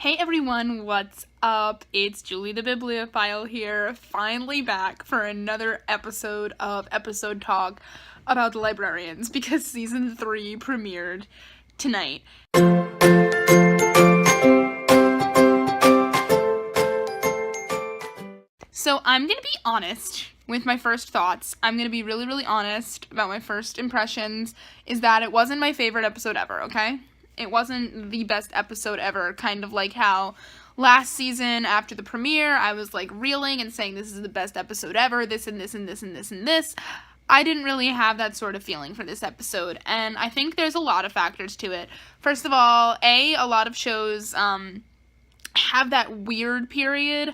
Hey everyone, what's up? It's Julie the Bibliophile here, finally back for another episode of Episode Talk about the Librarians, because Season 3 premiered tonight. So I'm gonna be honest with my first thoughts. I'm gonna be really honest about my first impressions, is that it wasn't my favorite episode ever, okay? It wasn't the best episode ever, kind of like how last season after the premiere I was like reeling and saying this is the best episode ever, this and this and this and this and this. I didn't really have that sort of feeling for this episode, and I think there's a lot of factors to it. First of all, a lot of shows have that weird period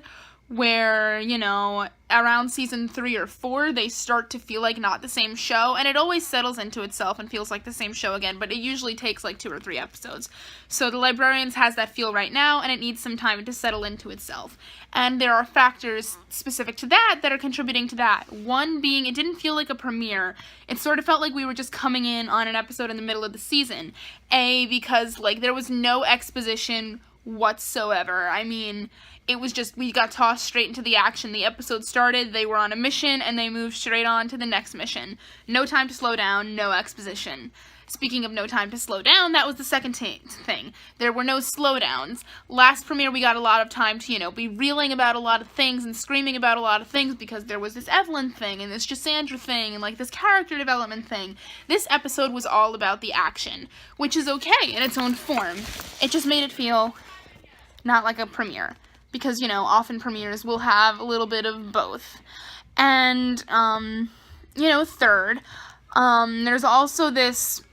where, you know, around season 3 or 4, they start to feel like not the same show, and it always settles into itself and feels like the same show again, but it usually takes like 2 or 3 episodes. So the Librarians has that feel right now, and it needs some time to settle into itself. And there are factors specific to that are contributing to that. One being, it didn't feel like a premiere. It sort of felt like we were just coming in on an episode in the middle of the season. Because, like, there was no exposition whatsoever. I mean, it was just, we got tossed straight into the action. The episode started, they were on a mission, and they moved straight on to the next mission. No time to slow down, no exposition. Speaking of no time to slow down, that was the second thing. There were no slowdowns. Last premiere, we got a lot of time to, you know, be reeling about a lot of things and screaming about a lot of things because there was this Evelyn thing and this Jassandra thing and, like, this character development thing. This episode was all about the action, which is okay in its own form. It just made it feel not like a premiere. Because, you know, often premieres will have a little bit of both. And, you know, third, there's also this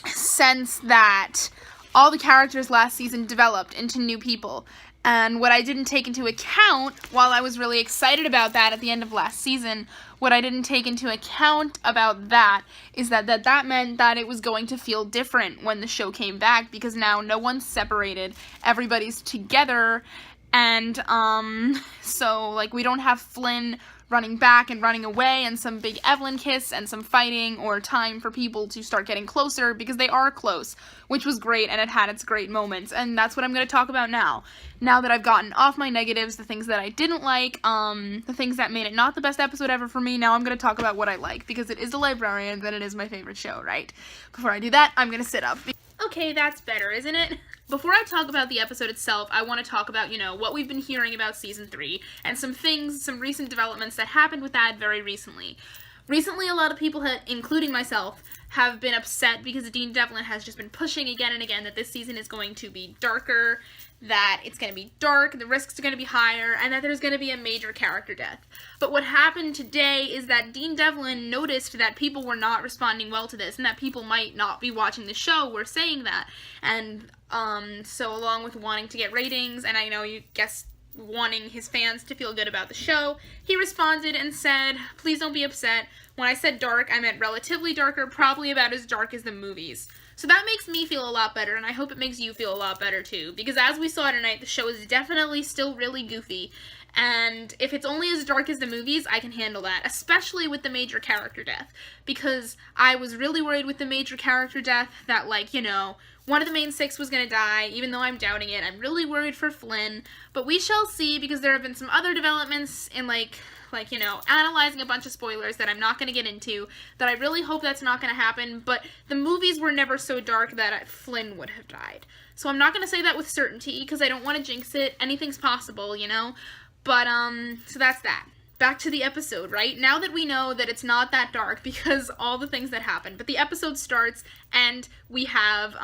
sense that all the characters last season developed into new people. And what I didn't take into account, while I was really excited about that at the end of last season, what I didn't take into account about that is that meant that it was going to feel different when the show came back, because now no one's separated, everybody's together. And, so, like, we don't have Flynn running back and running away and some big Evelyn kiss and some fighting or time for people to start getting closer, because they are close, which was great, and it had its great moments, and that's what I'm going to talk about now. Now that I've gotten off my negatives, the things that I didn't like, the things that made it not the best episode ever for me, now I'm going to talk about what I like, because it is The Librarians, and it is my favorite show, right? Before I do that, I'm going to sit up. Okay, that's better, isn't it? Before I talk about the episode itself, I want to talk about, you know, what we've been hearing about Season 3, and some recent developments that happened with that very recently. Recently, a lot of people, including myself, have been upset because Dean Devlin has just been pushing again and again that this season is going to be darker, that it's going to be dark, the risks are going to be higher, and that there's going to be a major character death. But what happened today is that Dean Devlin noticed that people were not responding well to this, and that people might not be watching the show were saying that. And so along with wanting to get ratings, and I know you guess wanting his fans to feel good about the show, he responded and said, please don't be upset. When I said dark, I meant relatively darker, probably about as dark as the movies. So that makes me feel a lot better, and I hope it makes you feel a lot better too, because as we saw tonight, the show is definitely still really goofy, and if it's only as dark as the movies, I can handle that, especially with the major character death, because I was really worried with the major character death that, like, you know, one of the main 6 was going to die, even though I'm doubting it. I'm really worried for Flynn, but we shall see, because there have been some other developments in, like, you know, analyzing a bunch of spoilers that I'm not going to get into, that I really hope that's not going to happen, but the movies were never so dark that Flynn would have died. So I'm not going to say that with certainty, because I don't want to jinx it. Anything's possible, you know? But, so that's that. Back to the episode, right? Now that we know that it's not that dark because all the things that happen, but the episode starts and we have,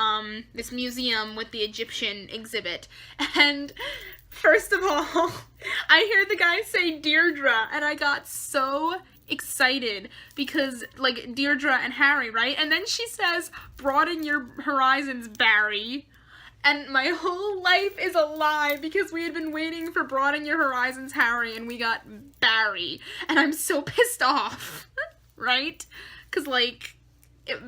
this museum with the Egyptian exhibit, and first of all, I hear the guy say Deirdre, and I got so excited because, like, Deirdre and Harry, right? And then she says, broaden your horizons, Barry. And my whole life is a lie because we had been waiting for Broaden Your Horizons, Harry, and we got Barry. And I'm so pissed off, right? Because, like,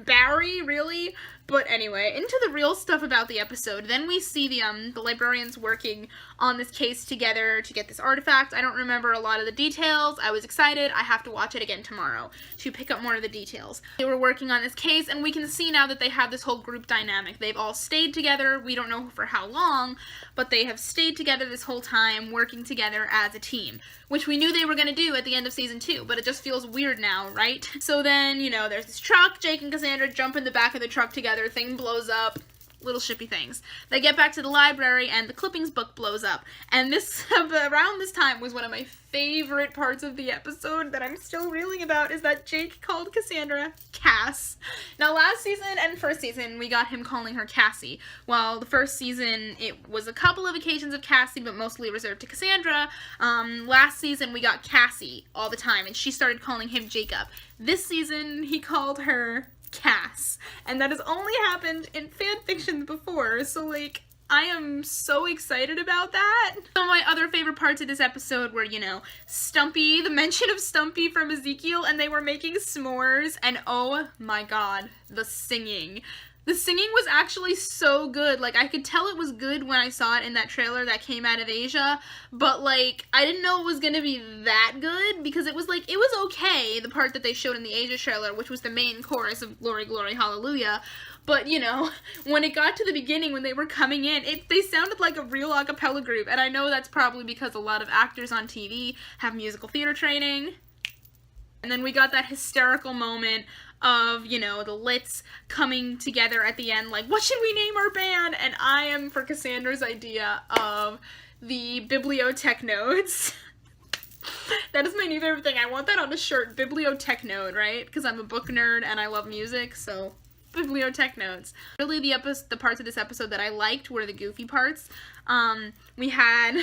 Barry, really? But anyway, into the real stuff about the episode. Then we see the librarians working on this case together to get this artifact. I don't remember a lot of the details. I was excited. I have to watch it again tomorrow to pick up more of the details. They were working on this case, and we can see now that they have this whole group dynamic. They've all stayed together. We don't know for how long, but they have stayed together this whole time, working together as a team, which we knew they were going to do at the end of season 2, but it just feels weird now, right? So then, you know, there's this truck. Jake and Cassandra jump in the back of the truck together. Thing blows up. Little shippy things. They get back to the library and the clippings book blows up. And this, around this time, was one of my favorite parts of the episode that I'm still reeling about, is that Jake called Cassandra Cass. Now, last season and first season, we got him calling her Cassie. While the first season, it was a couple of occasions of Cassie, but mostly reserved to Cassandra. Last season, we got Cassie all the time, and she started calling him Jacob. This season, he called her Cass, and that has only happened in fan fiction before, so like, I am so excited about that. Some of my other favorite parts of this episode were, you know, Stumpy, the mention of Stumpy from Ezekiel, and they were making s'mores, and oh my god, the singing. The singing was actually so good. Like, I could tell it was good when I saw it in that trailer that came out of Asia, but, like, I didn't know it was gonna be that good, because it was, like, it was okay, the part that they showed in the Asia trailer, which was the main chorus of Glory, Glory, Hallelujah, but, you know, when it got to the beginning, when they were coming in, they sounded like a real a cappella group, and I know that's probably because a lot of actors on TV have musical theater training. And then we got that hysterical moment of, you know, the Lits coming together at the end, like, what should we name our band? And I am for Cassandra's idea of the Bibliotech Nodes. That is my new favorite thing. I want that on a shirt, Bibliotech Node, right? Because I'm a book nerd and I love music, so Bibliotech Nodes. Really, the parts of this episode that I liked were the goofy parts. We had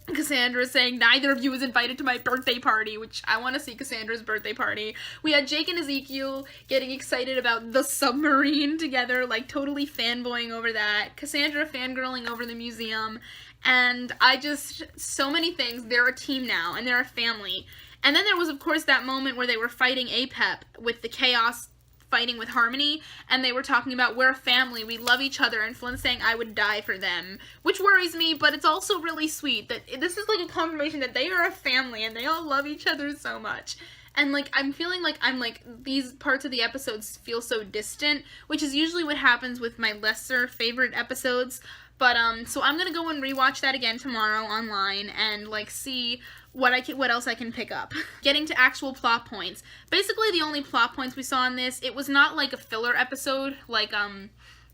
Cassandra saying, neither of you was invited to my birthday party, which I want to see Cassandra's birthday party. We had Jake and Ezekiel getting excited about the submarine together, like totally fanboying over that. Cassandra fangirling over the museum. And so many things. They're a team now, and they're a family. And then there was, of course, that moment where they were fighting Apep with the Chaos fighting with Harmony, and they were talking about, we're a family, we love each other, and Flynn saying, I would die for them, which worries me, but it's also really sweet that this is like a confirmation that they are a family, and they all love each other so much. And, like, I'm feeling like these parts of the episodes feel so distant, which is usually what happens with my lesser favorite episodes, but, so I'm gonna go and rewatch that again tomorrow online, and, like, see what else I can pick up. Getting to actual plot points. Basically, the only plot points we saw in this, it was not like a filler episode, like,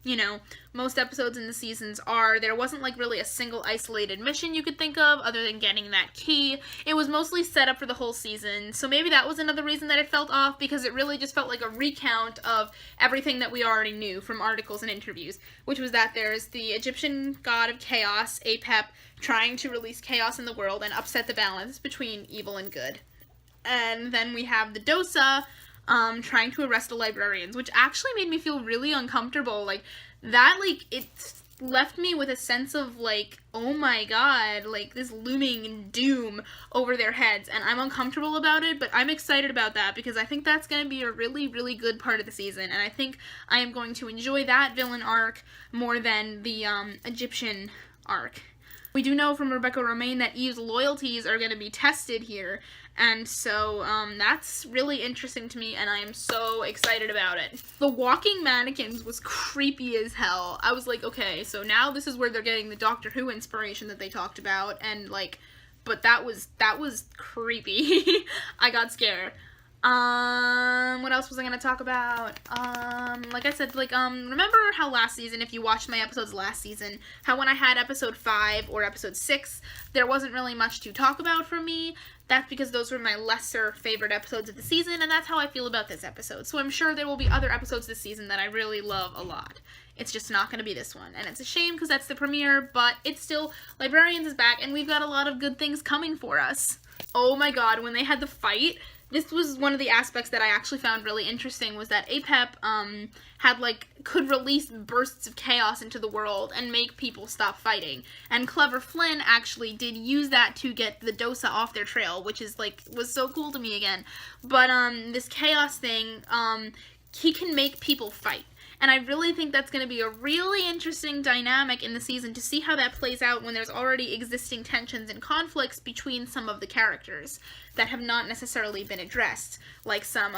you know, most episodes in the seasons are. There wasn't, like, really a single isolated mission you could think of, other than getting that key. It was mostly set up for the whole season, so maybe that was another reason that it felt off, because it really just felt like a recount of everything that we already knew from articles and interviews, which was that there's the Egyptian god of chaos, Apep, trying to release chaos in the world and upset the balance between evil and good. And then we have the Dosa, trying to arrest the librarians, which actually made me feel really uncomfortable. Like, that, like, it left me with a sense of, like, oh my god, like, this looming doom over their heads, and I'm uncomfortable about it, but I'm excited about that, because I think that's going to be a really, really good part of the season, and I think I am going to enjoy that villain arc more than the, Egyptian arc. We do know from Rebecca Romaine that Eve's loyalties are going to be tested here, and so that's really interesting to me, and I am so excited about it. The walking mannequins was creepy as hell. I was like, okay, so now this is where they're getting the Doctor Who inspiration that they talked about, and like, but that was creepy. I got scared. What else was I gonna talk about? Like I said, like, remember how last season, if you watched my episodes last season, how when I had episode 5 or episode 6, there wasn't really much to talk about for me? That's because those were my lesser favorite episodes of the season, and that's how I feel about this episode. So I'm sure there will be other episodes this season that I really love a lot. It's just not gonna be this one, and it's a shame because that's the premiere, but it's still, Librarians is back, and we've got a lot of good things coming for us. Oh my god, when they had the fight, this was one of the aspects that I actually found really interesting, was that Apep, could release bursts of chaos into the world and make people stop fighting. And Clever Flynn actually did use that to get the Dosa off their trail, which is, like, was so cool to me again. But, this chaos thing, he can make people fight. and I really think that's going to be a really interesting dynamic in the season to see how that plays out when there's already existing tensions and conflicts between some of the characters that have not necessarily been addressed, like some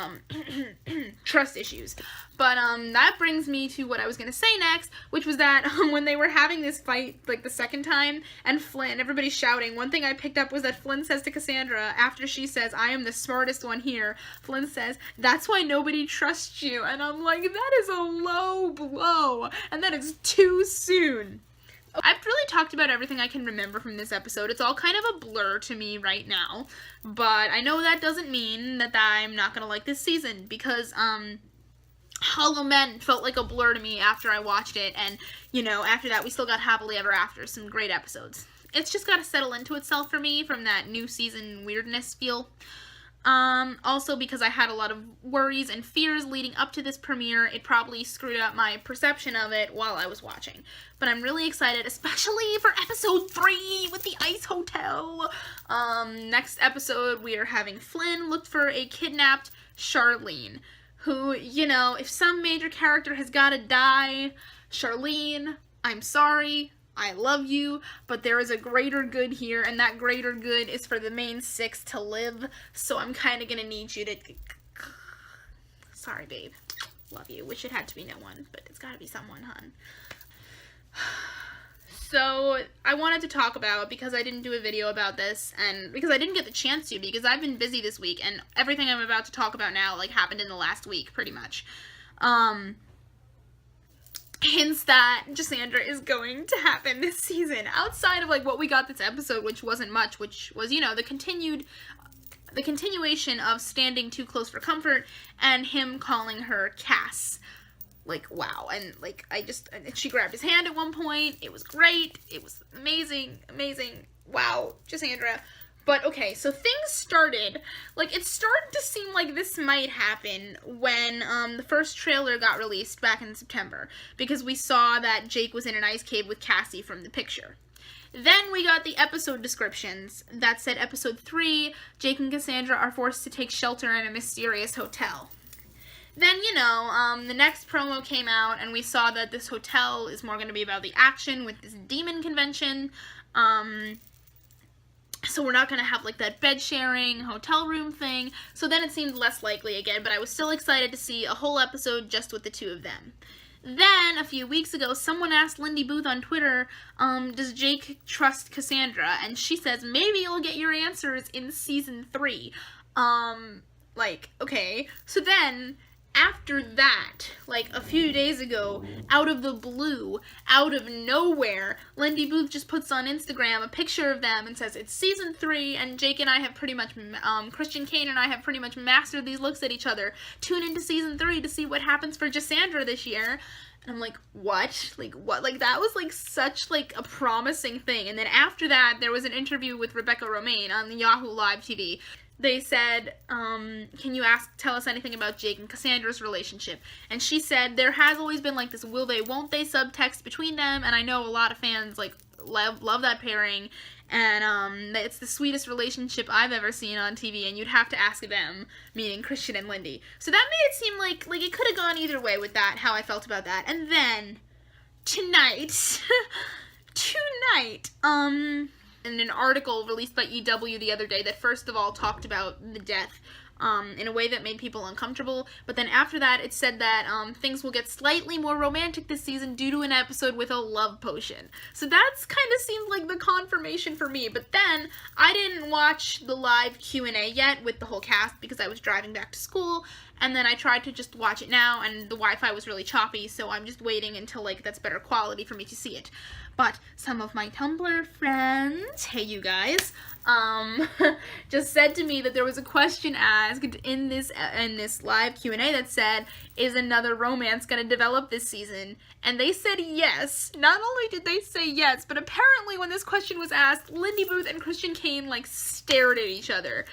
trust issues. But that brings me to what I was going to say next, which was that when they were having this fight, like the second time, and Flynn, everybody's shouting, one thing I picked up was that Flynn says to Cassandra, after she says, I am the smartest one here, Flynn says, that's why nobody trusts you. And I'm like, that is a low blow, and that is too soon. I've really talked about everything I can remember from this episode. It's all kind of a blur to me right now, but I know that doesn't mean that I'm not gonna like this season, because, Hollow Men felt like a blur to me after I watched it, and, you know, after that we still got Happily Ever After, some great episodes. It's just gotta settle into itself for me from that new season weirdness feel. Also because I had a lot of worries and fears leading up to this premiere, it probably screwed up my perception of it while I was watching. But I'm really excited, especially for episode 3 with the Ice Hotel. Next episode we are having Flynn look for a kidnapped Charlene, who, you know, if some major character has gotta die, Charlene, I'm sorry, I love you, but there is a greater good here, and that greater good is for the main 6 to live, so I'm kind of gonna need you to... Sorry, babe. Love you. Wish it had to be no one, but it's gotta be someone, hun. So, I wanted to talk about, because I didn't do a video about this, and because I didn't get the chance to, because I've been busy this week, and everything I'm about to talk about now, like, happened in the last week, pretty much. Hints that Jassandra is going to happen this season, outside of, like, what we got this episode, which wasn't much, which was, you know, the continuation of standing too close for comfort, and him calling her Cass. Like, wow. And, like, she grabbed his hand at one point. It was great. It was amazing. Wow, Jassandra. But, okay, so things started, like, it started to seem like this might happen when, the first trailer got released back in September, because we saw that Jake was in an ice cave with Cassie from the picture. Then we got the episode descriptions that said episode 3, Jake and Cassandra are forced to take shelter in a mysterious hotel. Then, you know, the next promo came out, and we saw that this hotel is more going to be about the action with this demon convention, so we're not going to have, like, that bed-sharing, hotel room thing, so then it seemed less likely again, but I was still excited to see a whole episode just with the two of them. Then, a few weeks ago, someone asked Lindy Booth on Twitter, does Jake trust Cassandra? And she says, maybe you'll get your answers in season 3. Like, okay, so then... After that, like a few days ago, out of the blue, out of nowhere, Lindy Booth just puts on Instagram a picture of them and says, it's season 3, and Jake and I have pretty much, Christian Kane and I have pretty much mastered these looks at each other. Tune into season 3 to see what happens for Jassandra this year. And I'm like, what? Like, what? Like, that was, like, such, like, a promising thing. And then after that, there was an interview with Rebecca Romaine on the Yahoo Live TV. They said, can you tell us anything about Jake and Cassandra's relationship? And she said, there has always been, like, this will they, won't they subtext between them, and I know a lot of fans, like, love that pairing, and, it's the sweetest relationship I've ever seen on TV, and you'd have to ask them, meaning Christian and Lindy. So that made it seem like it could have gone either way with that, how I felt about that. And then, tonight, in an article released by EW the other day that first of all talked about the death in a way that made people uncomfortable, but then after that it said that things will get slightly more romantic this season due to an episode with a love potion. So that's kind of seemed like the confirmation for me, but then I didn't watch the live Q&A yet with the whole cast because I was driving back to school, and then I tried to just watch it now, and the Wi-Fi was really choppy, so I'm just waiting until, like, that's better quality for me to see it. But some of my Tumblr friends, hey you guys, just said to me that there was a question asked in this live Q&A that said, is another romance going to develop this season? And they said yes. Not only did they say yes, but apparently when this question was asked, Lindy Booth and Christian Kane, like, stared at each other.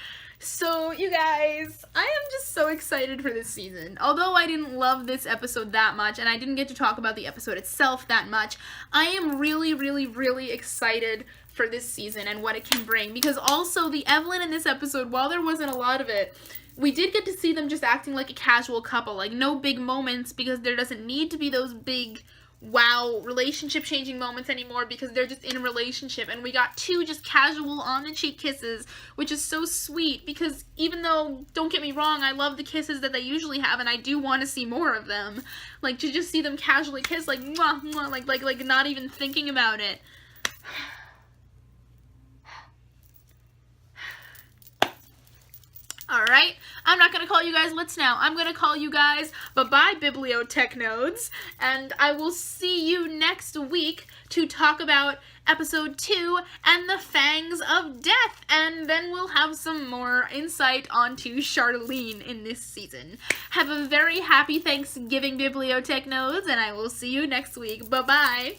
So, you guys, I am just so excited for this season. Although I didn't love this episode that much, and I didn't get to talk about the episode itself that much, I am really, really, really excited for this season and what it can bring. Because also, the Evelyn in this episode, while there wasn't a lot of it, we did get to see them just acting like a casual couple, like no big moments, because there doesn't need to be those big wow relationship changing moments anymore, because they're just in a relationship. And we got 2 just casual on the cheek kisses, which is so sweet, because even though, don't get me wrong, I love the kisses that they usually have and I do want to see more of them, like to just see them casually kiss, like mwah, mwah, like not even thinking about it. Alright, I'm not going to call you guys lits now. I'm going to call you guys bye-bye bibliotechnodes, and I will see you next week to talk about episode 2 and the Fangs of Death, and then we'll have some more insight onto Charlene in this season. Have a very happy Thanksgiving, bibliotechnodes, and I will see you next week. Bye-bye.